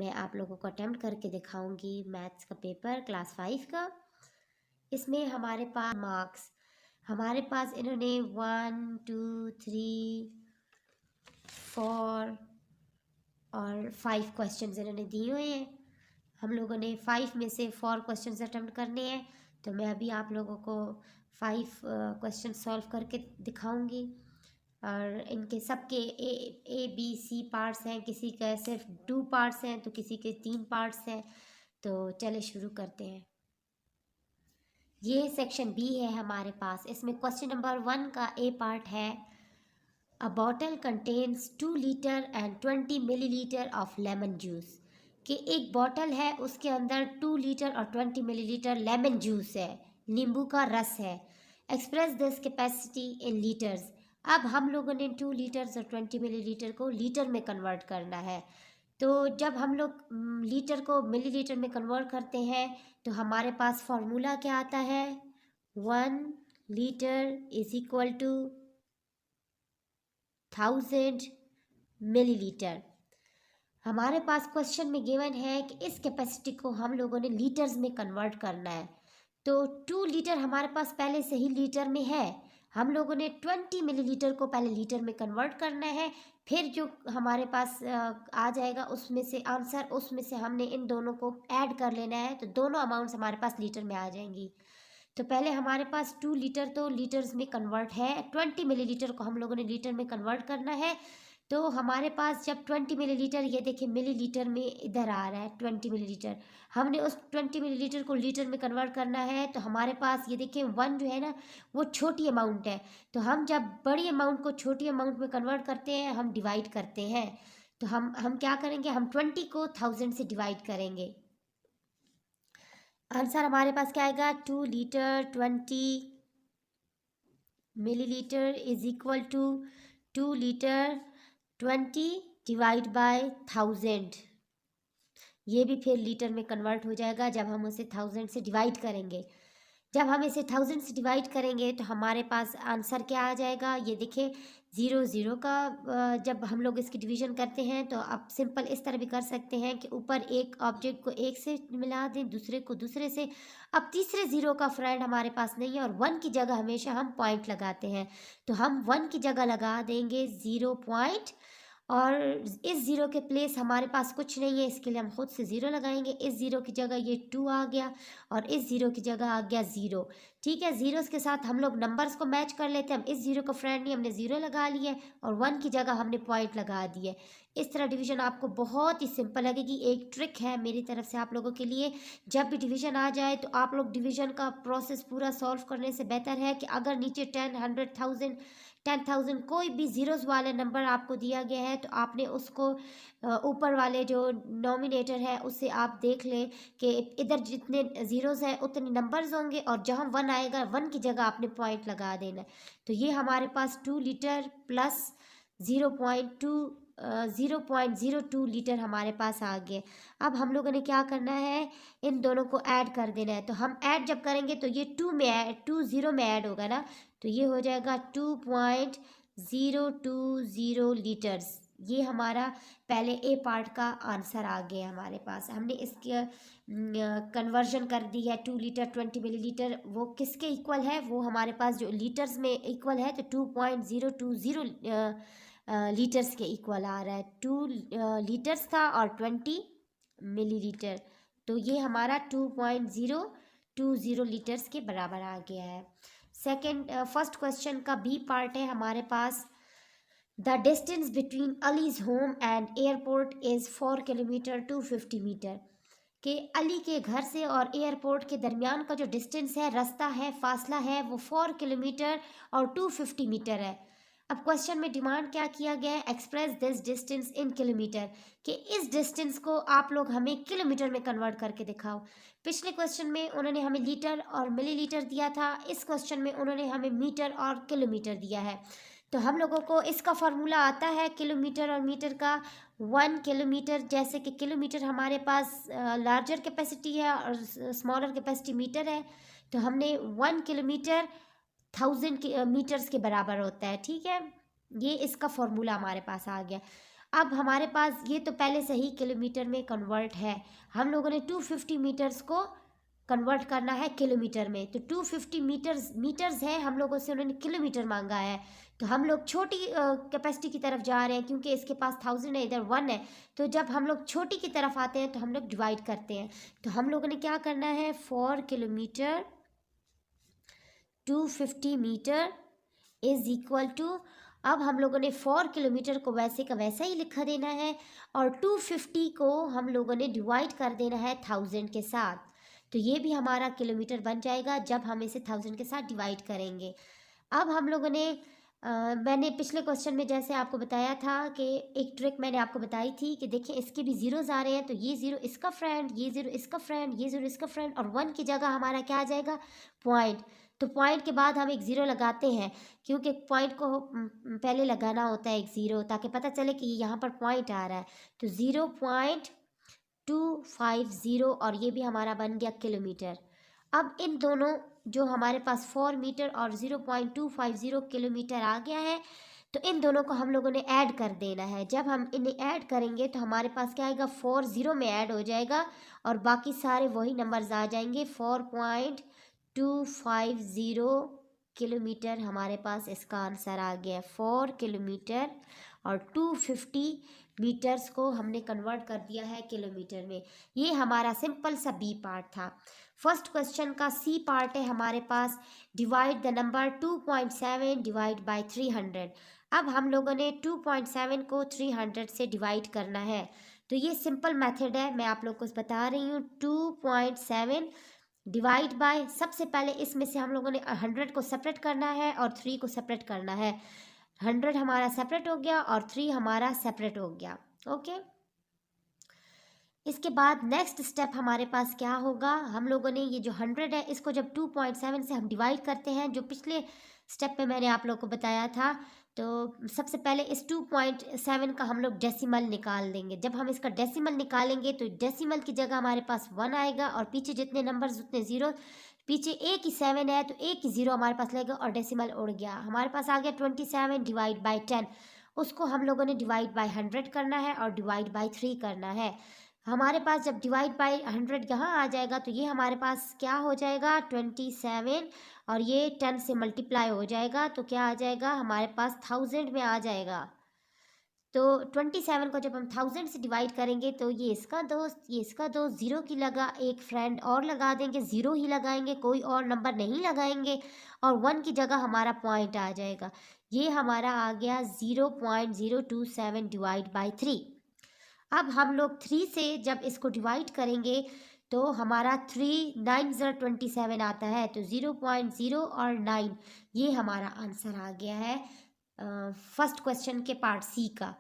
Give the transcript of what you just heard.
मैं आप लोगों को अटेम्प्ट करके दिखाऊंगी मैथ्स का पेपर क्लास 5 का। इसमें हमारे पास मार्क्स हमारे पास इन्होंने 1 2 3 4 और 5 क्वेश्चंस इन्होंने दिए हुए हैं। हम लोगों ने 5 में से 4 क्वेश्चंस अटेम्प्ट करने हैं, तो मैं अभी आप लोगों को 5 क्वेश्चन सॉल्व करके दिखाऊंगी। और इनके सबके ए बी सी पार्ट्स हैं, किसी का सिर्फ 2 पार्ट्स हैं तो किसी के 3 पार्ट्स हैं। तो चले शुरू करते हैं। ये सेक्शन बी है हमारे पास। इसमें क्वेश्चन नंबर 1 का ए पार्ट है, अ bottle contains 2 litre and 20 millilitre of lemon juice. कि एक बॉटल है, उसके अंदर 2 लीटर और 20 मिलीलीटर लेमन जूस है, नींबू का रस है। Express this capacity in litres. अब हम लोगों ने 2 लीटर्स और 20 मिलीलीटर को लीटर में कन्वर्ट करना है। तो जब हम लोग लीटर को मिलीलीटर में कन्वर्ट करते हैं तो हमारे पास फॉर्मूला क्या आता है, 1 litre is equal to 1000 millilitre. हमारे पास क्वेश्चन में गिवन है कि इस कैपेसिटी को हम लोगों ने लीटर्स में कन्वर्ट करना है। तो 2 लीटर हमारे पास पहले से ही लीटर में है, हम लोगों ने 20 मिलीलीटर को पहले लीटर में कन्वर्ट करना है। फिर जो हमारे पास आ जाएगा उसमें से आंसर, उसमें से हमने इन दोनों को ऐड कर लेना है, तो दोनों अमाउंट्स हमारे पास लीटर में आ जाएंगी। तो पहले हमारे पास 2 लीटर तो लीटर्स में कन्वर्ट है, 20 मिलीलीटर को हम लोगों ने लीटर में कन्वर्ट करना है। तो हमारे पास जब 20 मिलीलीटर, ये देखिए मिलीलीटर में इधर आ रहा है 20 मिलीलीटर, हमने उस 20 मिलीलीटर को लीटर में कन्वर्ट करना है। तो हमारे पास ये देखिए 1 जो है ना, वो छोटी अमाउंट है। तो हम जब बड़ी अमाउंट को छोटी अमाउंट में कन्वर्ट करते हैं, हम डिवाइड करते हैं। तो हम क्या करेंगे, हम 20 को 1000 से डिवाइड करेंगे। आंसर हमारे पास क्या आएगा, 2 litre 20 millilitre is equal to 2 litre 20 divide by 1000। ये भी फिर लीटर में कन्वर्ट हो जाएगा जब हम उसे 1000 से डिवाइड करेंगे। जब हम इसे 1000 से डिवाइड करेंगे तो हमारे पास आंसर क्या आ जाएगा, ये देखिए 0 0 का जब हम लोग इसकी डिवीजन करते हैं तो आप सिंपल इस तरह भी कर सकते हैं कि ऊपर एक ऑब्जेक्ट को एक से मिला दें, दूसरे को दूसरे से। अब तीसरे 0 का फ्रेंड हमारे पास नहीं है और 1 की जगह हमेशा हम पॉइंट लगाते हैं, तो हम 1 की जगह लगा देंगे 0 पॉइंट। और इस 0 के प्लेस हमारे पास कुछ नहीं है, इसके लिए हम खुद से 0 लगाएंगे। इस 0 की जगह ये 2 आ गया और इस 0 की जगह आ गया 0। ठीक है, जीरोस के साथ हम लोग नंबर्स को मैच कर लेते हैं। हम इस 0 को फ्रेंड नहीं, हमने 0 लगा लिया और 1 की जगह हमने पॉइंट लगा दिए। इस तरह डिवीजन आपको बहुत ही सिंपल लगेगी। एक ट्रिक है मेरी तरफ से आप लोगों के लिए, जब भी डिवीजन आ जाए तो आप लोग डिवीजन का प्रोसेस पूरा सॉल्व करने से बेहतर है कि अगर नीचे 10 100 1000 10,000 कोई भी जीरोस वाले नंबर आपको दिया गया है तो आपने उसको ऊपर वाले जो नॉमिनेटर है उससे आप देख लें कि इधर जितने जीरोस हैं उतने नंबर्स होंगे और जहाँ 1 आएगा 1 की जगह आपने पॉइंट लगा देना है। तो ये हमारे पास 2 लीटर प्लस 0.02 लीटर हमारे पास आ गए। अब हम लोगों ने क्या करना है, इन दोनों को ऐड कर देना है। तो हम ऐड जब करेंगे तो ये 2 0 में ऐड होगा ना, तो ये हो जाएगा 2.020 लीटर्स। ये हमारा पहले ए पार्ट का आंसर आ गया हमारे पास। हमने इसके कन्वर्जन कर दी है 2 लीटर 20 मिलीलीटर, वो किसके इक्वल है, वो हमारे पास जो लीटर्स में इक्वल है, तो 2.020 लीटर्स के इक्वल आ रहा है। 2 लीटर्स था और 20 मिलीलीटर, तो ये हमारा 2.020 लीटर्स के बराबर आ गया है। फर्स्ट क्वेश्चन का बी पार्ट है हमारे पास, the distance between Ali's home and airport is 4 kilometre 250 metre. कि अली के घर से और एयरपोर्ट के दरमियान का जो डिस्टेंस है, रास्ता है, फासला है, वो 4 किलोमीटर और 250 मीटर है। अब क्वेश्चन में डिमांड क्या किया गया है, express this distance in kilometre, कि इस डिस्टेंस को आप लोग हमें किलोमीटर में कन्वर्ट करके दिखाओ। पिछले क्वेश्चन में उन्होंने हमें लीटर और मिलीलीटर दिया था, इस क्वेश्चन में उन्होंने हमें मीटर और किलोमीटर दिया है। तो हम लोगों को इसका फार्मूला आता है किलोमीटर और मीटर का। 1 किलोमीटर, जैसे कि किलोमीटर हमारे पास लार्जर कैपेसिटी है और स्मॉलर कैपेसिटी मीटर है, तो हमने 1 किलोमीटर 1000 मीटर्स के बराबर होता है। ठीक है, ये इसका फॉर्मूला हमारे पास आ गया। अब हमारे पास ये तो पहले से ही किलोमीटर में कन्वर्ट है, हम लोगों ने 250 मीटर्स को कन्वर्ट करना है किलोमीटर में। तो 250 मीटर्स है, हम लोगों से उन्होंने किलोमीटर मांगा है। तो हम लोग छोटी कैपेसिटी की तरफ जा रहे हैं क्योंकि इसके पास 1000 है, इधर 1 है। तो जब हम लोग छोटी की तरफ आते हैं तो हम लोग डिवाइड करते हैं। तो हम लोगों ने क्या करना है, 4 kilometre 250 metre is equal to, अब हम लोगों ने 4 किलोमीटर को वैसे का वैसा ही लिखा देना है और 250 को हम लोगों ने डिवाइड कर देना है 1000 के साथ। तो ये भी हमारा किलोमीटर बन जाएगा जब हम इसे 1000 के साथ डिवाइड करेंगे। अब हम लोगों ने मैंने पिछले क्वेश्चन में जैसे आपको बताया था कि एक ट्रिक मैंने आपको बताई थी कि देखिए इसके भी ज़ीरोज़ आ रहे हैं, तो ये ज़ीरो इसका फ्रेंड, ये ज़ीरो इसका फ्रेंड, ये ज़ीरो इसका फ्रेंड, और 1 की जगह हमारा क्या आ जाएगा, पॉइंट। तो पॉइंट के बाद हम एक ज़ीरो लगाते हैं क्योंकि पॉइंट को पहले लगाना होता है एक ज़ीरो, ताकि पता चले कि यहाँ पर पॉइंट आ रहा है। तो 0.250 और ये भी हमारा बन गया किलोमीटर। अब इन दोनों जो हमारे पास 4 मीटर और 0.250 किलोमीटर आ गया है, तो इन दोनों को हम लोगों ने ऐड कर देना है। जब हम इन्हें ऐड करेंगे तो हमारे पास क्या आएगा, 4 0 में ऐड हो जाएगा और बाकी सारे वही नंबर्स आ जाएंगे। 4.250 किलोमीटर हमारे पास इसका आंसर आ गया। 4 किलोमीटर और 250 मीटर्स को हमने कन्वर्ट कर दिया है किलोमीटर में। ये हमारा सिंपल सा बी पार्ट था। फर्स्ट क्वेश्चन का सी पार्ट है हमारे पास, divide the number 2.7 divide by 300। अब हम लोगों ने 2.7 को 300 से डिवाइड करना है। तो ये सिंपल मेथड है, मैं आप लोग को बता रही हूँ। 2.7 डिवाइड बाय, सबसे पहले इसमें से हम लोगों ने 100 को सेपरेट करना है और 3 को सेपरेट करना है। 100 हमारा सेपरेट हो गया और 3 हमारा सेपरेट हो गया। ओके, इसके बाद नेक्स्ट स्टेप हमारे पास क्या होगा, हम लोगों ने ये जो 100 है इसको जब 2.7 से हम डिवाइड करते हैं, जो पिछले स्टेप पे मैंने आप लोग को बताया था, तो सबसे पहले इस 2.7 का हम लोग डेसिमल निकाल देंगे। जब हम इसका डेसिमल निकालेंगे तो डेसिमल की जगह हमारे पास 1 आएगा और पीछे जितने नंबर्स उतने ज़ीरो, पीछे एक ही 7 है तो एक ही ज़ीरो हमारे पास लगेगा और डेसिमल उड़ गया। हमारे पास आ गया 27 डिवाइड बाई 10, उसको हम लोगों ने डिवाइड बाई 100 करना है और डिवाइड बाई 3 करना है। हमारे पास जब डिवाइड बाई 100 यहाँ आ जाएगा तो ये हमारे पास क्या हो जाएगा, 27, और ये 10 से मल्टीप्लाई हो जाएगा तो क्या आ जाएगा हमारे पास 1000 में आ जाएगा। तो 27 को जब हम 1000 से डिवाइड करेंगे तो ये इसका दोस्त, ये इसका दोस्त, ज़ीरो की लगा एक फ्रेंड और लगा देंगे, ज़ीरो ही लगाएंगे, कोई और नंबर नहीं लगाएंगे, और 1 की जगह हमारा पॉइंट आ जाएगा। ये हमारा आ गया 0.027 डिवाइड बाई 3। अब हम लोग 3 से जब इसको डिवाइड करेंगे तो हमारा 3 9 27 आता है, तो 0.0 और 9 ये हमारा आंसर आ गया है फर्स्ट क्वेश्चन के पार्ट सी का।